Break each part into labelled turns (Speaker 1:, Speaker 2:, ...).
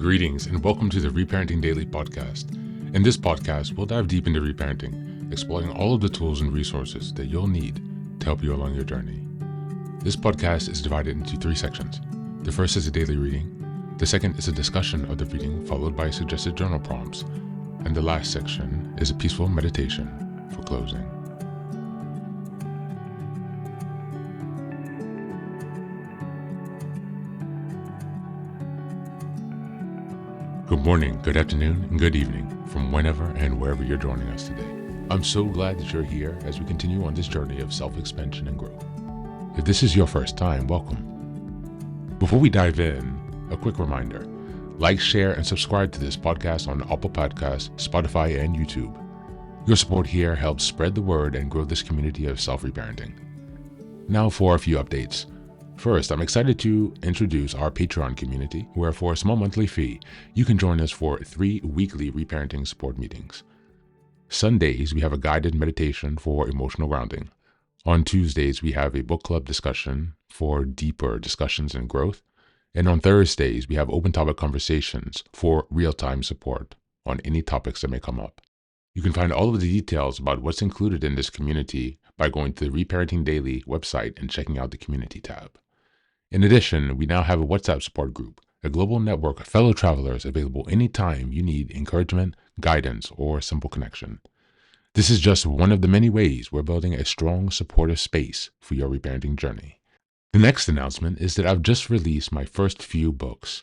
Speaker 1: Greetings and welcome to the Reparenting Daily podcast. In this podcast, we'll dive deep into reparenting, exploring all of the tools and resources that you'll need to help you along your journey. This podcast is divided into 3 sections. The first is a daily reading. The second is a discussion of the reading followed by suggested journal prompts. And the last section is a peaceful meditation for closing. Good morning, good afternoon, and good evening from whenever and wherever you're joining us today. I'm so glad that you're here as we continue on this journey of self-expansion and growth. If this is your first time, welcome. Before we dive in, a quick reminder. Like, share, and subscribe to this podcast on Apple Podcasts, Spotify, and YouTube. Your support here helps spread the word and grow this community of self-reparenting. Now for a few updates. First, I'm excited to introduce our Patreon community, where for a small monthly fee, you can join us for 3 weekly reparenting support meetings. Sundays, we have a guided meditation for emotional grounding. On Tuesdays, we have a book club discussion for deeper discussions and growth. And on Thursdays, we have open topic conversations for real-time support on any topics that may come up. You can find all of the details about what's included in this community by going to the Reparenting Daily website and checking out the community tab. In addition, we now have a WhatsApp support group, a global network of fellow travelers available anytime you need encouragement, guidance, or a simple connection. This is just one of the many ways we're building a strong, supportive space for your reparenting journey. The next announcement is that I've just released my first few books.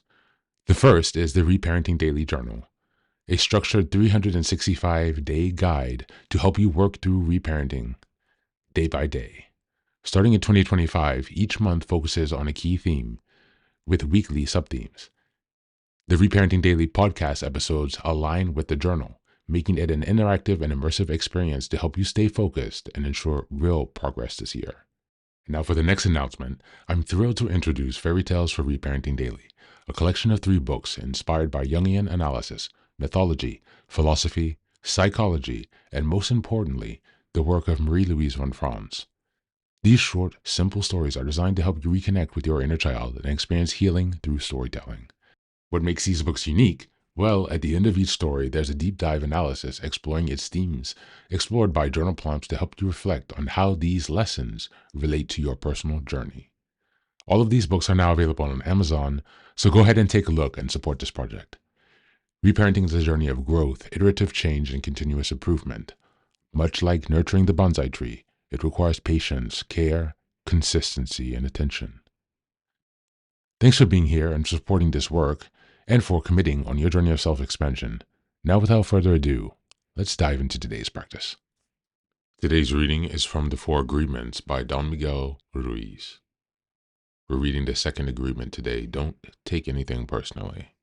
Speaker 1: The first is the Reparenting Daily Journal, a structured 365-day guide to help you work through reparenting day by day. Starting in 2025, each month focuses on a key theme with weekly sub-themes. The Reparenting Daily podcast episodes align with the journal, making it an interactive and immersive experience to help you stay focused and ensure real progress this year. Now for the next announcement, I'm thrilled to introduce Fairy Tales for Reparenting Daily, a collection of 3 books inspired by Jungian analysis, mythology, philosophy, psychology, and most importantly, the work of Marie-Louise von Franz. These short, simple stories are designed to help you reconnect with your inner child and experience healing through storytelling. What makes these books unique? Well, at the end of each story, there's a deep dive analysis exploring its themes, explored by journal prompts to help you reflect on how these lessons relate to your personal journey. All of these books are now available on Amazon, so go ahead and take a look and support this project. Reparenting is a journey of growth, iterative change, and continuous improvement. Much like nurturing the bonsai tree, it requires patience, care, consistency, and attention. Thanks for being here and supporting this work, and for committing on your journey of self-expansion. Now, without further ado, let's dive into today's practice. Today's reading is from The 4 Agreements by Don Miguel Ruiz. We're reading the second agreement today. Don't take anything personally.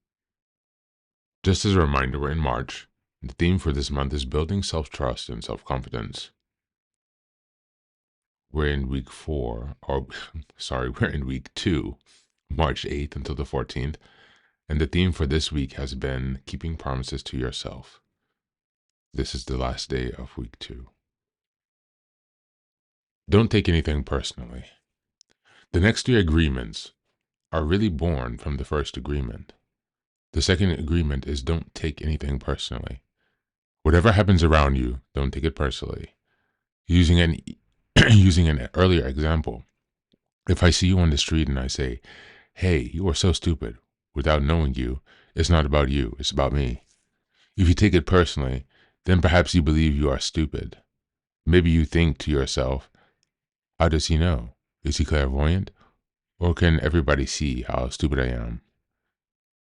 Speaker 1: Just as a reminder, we're in March. The theme for this month is building self-trust and self-confidence. We're in week 2, March 8th until the 14th. And the theme for this week has been keeping promises to yourself. This is the last day of week 2. Don't take anything personally. The next 3 agreements are really born from the first agreement. The second agreement is don't take anything personally. Whatever happens around you, don't take it personally. Using an earlier example, if I see you on the street and I say, "Hey, you are so stupid," without knowing you, it's not about you, it's about me. If you take it personally, then perhaps you believe you are stupid. Maybe you think to yourself, how does he know? Is he clairvoyant? Or can everybody see how stupid I am?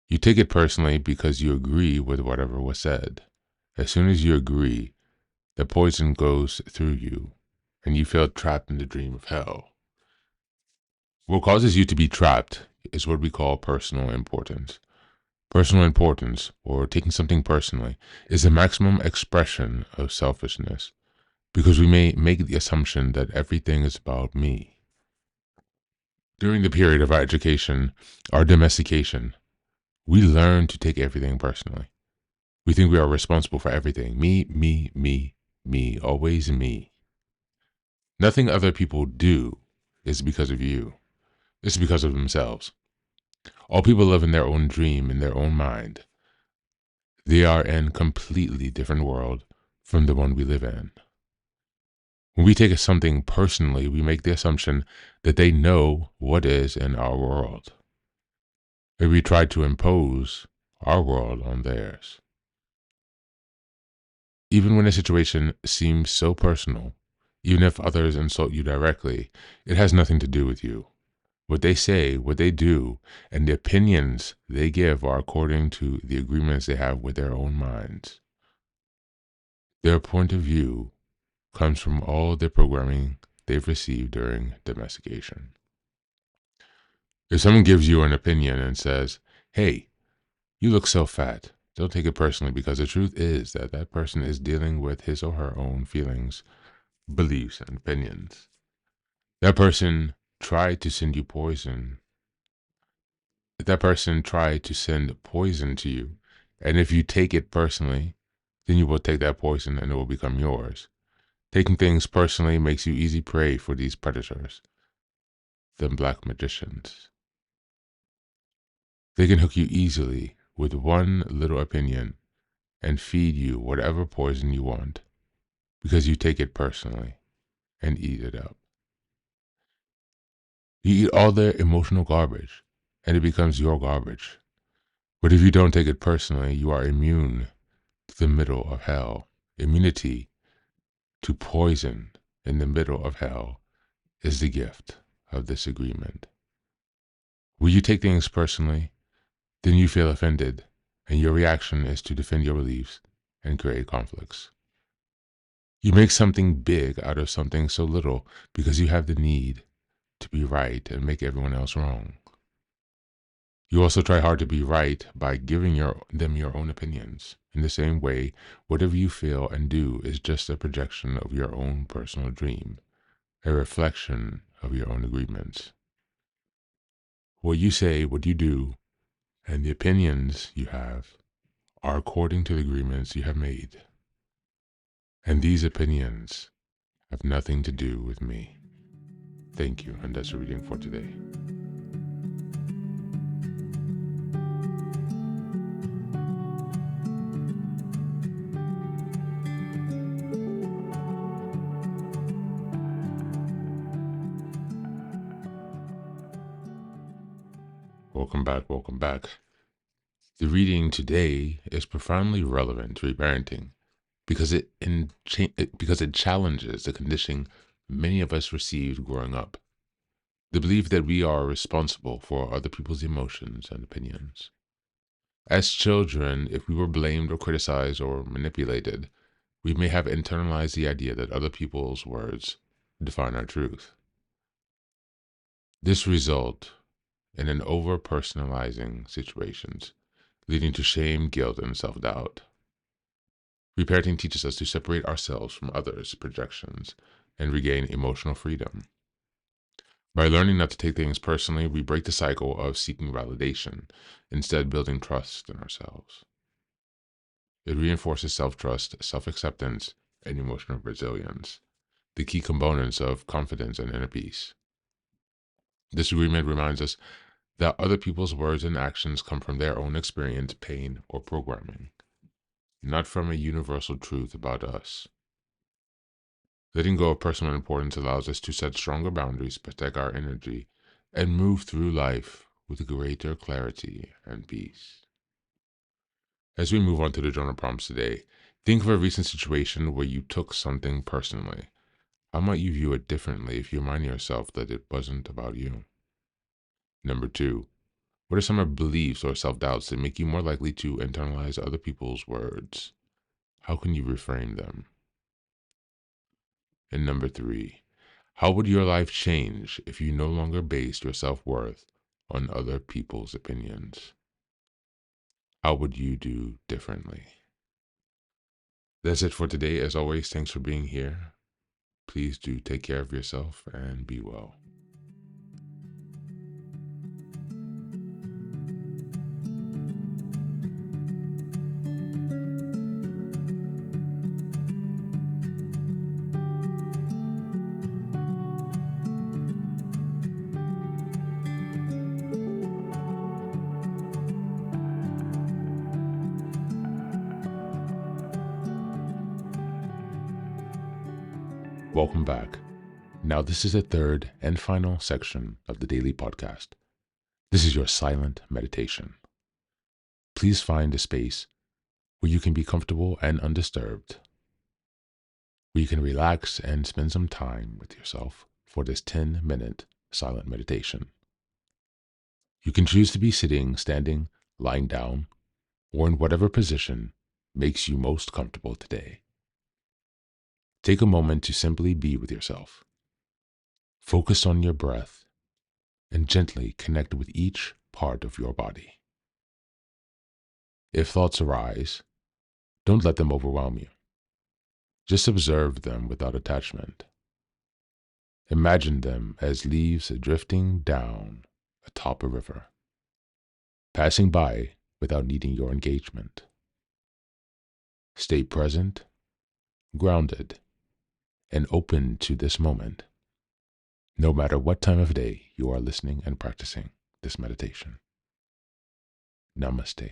Speaker 1: You take it personally because you agree with whatever was said. As soon as you agree, the poison goes through you, and you feel trapped in the dream of hell. What causes you to be trapped is what we call personal importance. Personal importance, or taking something personally, is the maximum expression of selfishness, because we may make the assumption that everything is about me. During the period of our education, our domestication, we learn to take everything personally. We think we are responsible for everything. Me, always me. Nothing other people do is because of you. It's because of themselves. All people live in their own dream, in their own mind. They are in a completely different world from the one we live in. When we take something personally, we make the assumption that they know what is in our world. And we try to impose our world on theirs. Even when a situation seems so personal, even if others insult you directly, it has nothing to do with you. What they say, what they do, and the opinions they give are according to the agreements they have with their own minds. Their point of view comes from all the programming they've received during domestication. If someone gives you an opinion and says, "Hey, you look so fat," don't take it personally, because the truth is that that person is dealing with his or her own feelings, beliefs, and opinions. That person tried to send you poison. If that person tried to send poison to you, and if you take it personally, then you will take that poison and it will become yours. Taking things personally makes you easy prey for these predators, the black magicians. They can hook you easily with one little opinion and feed you whatever poison you want because you take it personally and eat it up. You eat all their emotional garbage and it becomes your garbage. But if you don't take it personally, you are immune to the middle of hell. Immunity to poison in the middle of hell is the gift of this agreement. When you take things personally, then you feel offended, and your reaction is to defend your beliefs and create conflicts. You make something big out of something so little because you have the need to be right and make everyone else wrong. You also try hard to be right by giving them your own opinions. In the same way, whatever you feel and do is just a projection of your own personal dream, a reflection of your own agreements. What you say, what you do, and the opinions you have are according to the agreements you have made. And these opinions have nothing to do with me. Thank you, and that's the reading for today. Welcome back, welcome back. The reading today is profoundly relevant to reparenting because it challenges the conditioning many of us received growing up. The belief that we are responsible for other people's emotions and opinions. As children, if we were blamed or criticized or manipulated, we may have internalized the idea that other people's words define our truth. This results in an over-personalizing situations, leading to shame, guilt, and self-doubt. Reparenting teaches us to separate ourselves from others' projections and regain emotional freedom. By learning not to take things personally, we break the cycle of seeking validation, instead building trust in ourselves. It reinforces self-trust, self-acceptance, and emotional resilience, the key components of confidence and inner peace. This agreement reminds us that other people's words and actions come from their own experience, pain, or programming, not from a universal truth about us. Letting go of personal importance allows us to set stronger boundaries, protect our energy, and move through life with greater clarity and peace. As we move on to the journal prompts today, think of a recent situation where you took something personally. How might you view it differently if you remind yourself that it wasn't about you? Number 2, what are some of beliefs or self-doubts that make you more likely to internalize other people's words? How can you reframe them? And number 3, how would your life change if you no longer based your self-worth on other people's opinions? How would you do differently? That's it for today. As always, thanks for being here. Please do take care of yourself and be well. Welcome back. Now, this is the third and final section of the daily podcast. This is your silent meditation. Please find a space where you can be comfortable and undisturbed, where you can relax and spend some time with yourself for this 10-minute silent meditation. You can choose to be sitting, standing, lying down, or in whatever position makes you most comfortable today. Take a moment to simply be with yourself. Focus on your breath and gently connect with each part of your body. If thoughts arise, don't let them overwhelm you. Just observe them without attachment. Imagine them as leaves drifting down atop a river, passing by without needing your engagement. Stay present, grounded, and open to this moment, no matter what time of day you are listening and practicing this meditation. Namaste.